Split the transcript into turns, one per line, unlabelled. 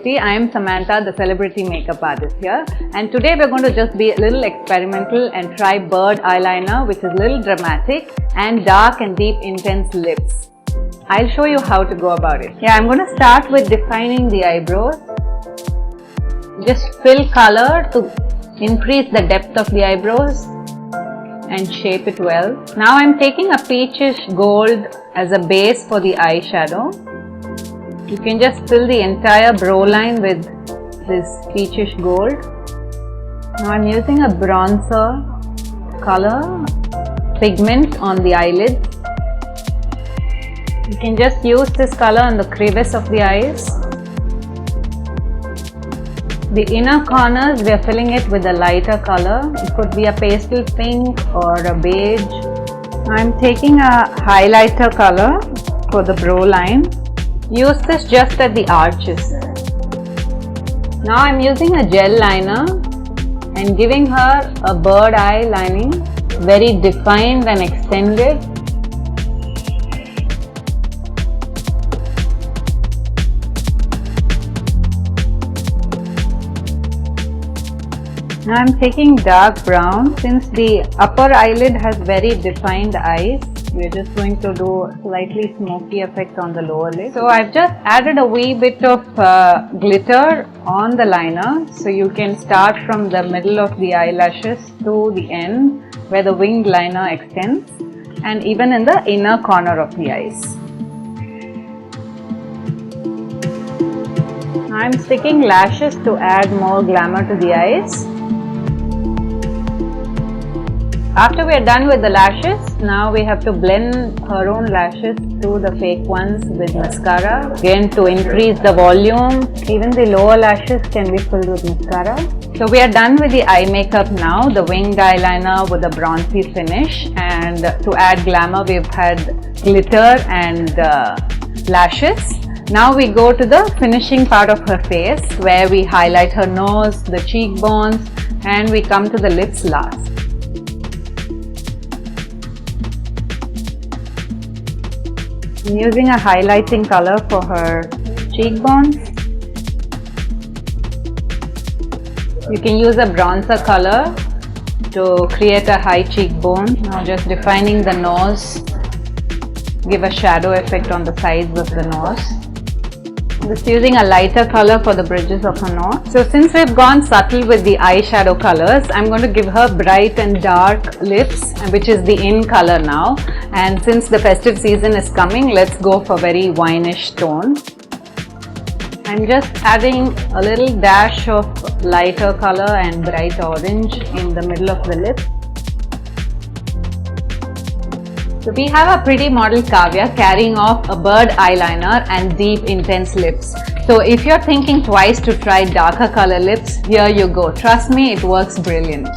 I am Samantha, the celebrity makeup artist here, and today we're going to just be a little experimental and try bird eyeliner, which is a little dramatic, and dark and deep intense lips. I'll show you how to go about it. I'm going to start with defining the eyebrows. Just fill color to increase the depth of the eyebrows and shape it well. Now I'm taking a peachish gold as a base for the eyeshadow. You can just fill the entire brow line with this peachish gold. Now I'm using a bronzer color pigment on the eyelids. You can just use this color on the crevice of the eyes. The inner corners, we are filling it with a lighter color. It could be a pastel pink or a beige. I'm taking a highlighter color for the brow line. Use this just at the arches. Now I'm using a gel liner and giving her a bird eye lining, very defined and extended. Now I'm taking dark brown. Since the upper eyelid has very defined eyes, we're just going to do a slightly smoky effect on the lower lid. So I've just added a wee bit of glitter on the liner. So you can start from the middle of the eyelashes to the end where the winged liner extends, and even in the inner corner of the eyes. I'm sticking lashes to add more glamour to the eyes. After we are done with the lashes, now we have to blend her own lashes to the fake ones with mascara. Again, to increase the volume, even the lower lashes can be filled with mascara. So we are done with the eye makeup now, the winged eyeliner with a bronzy finish, and to add glamour we've had glitter and lashes. Now we go to the finishing part of her face where we highlight her nose, the cheekbones, and we come to the lips last. I'm using a highlighting color for her cheekbones. You can use a bronzer color to create a high cheekbone. Now just defining the nose, give a shadow effect on the sides of the nose. Just using a lighter color for the bridges of her nose. So since we've gone subtle with the eyeshadow colors, I'm going to give her bright and dark lips, which is the in color now. And since the festive season is coming, let's go for very wineish tone. I'm just adding a little dash of lighter color and bright orange in the middle of the lip. So we have a pretty model Kavya carrying off a bird eyeliner and deep intense lips. So if you're thinking twice to try darker color lips, here you go. Trust me, it works brilliant.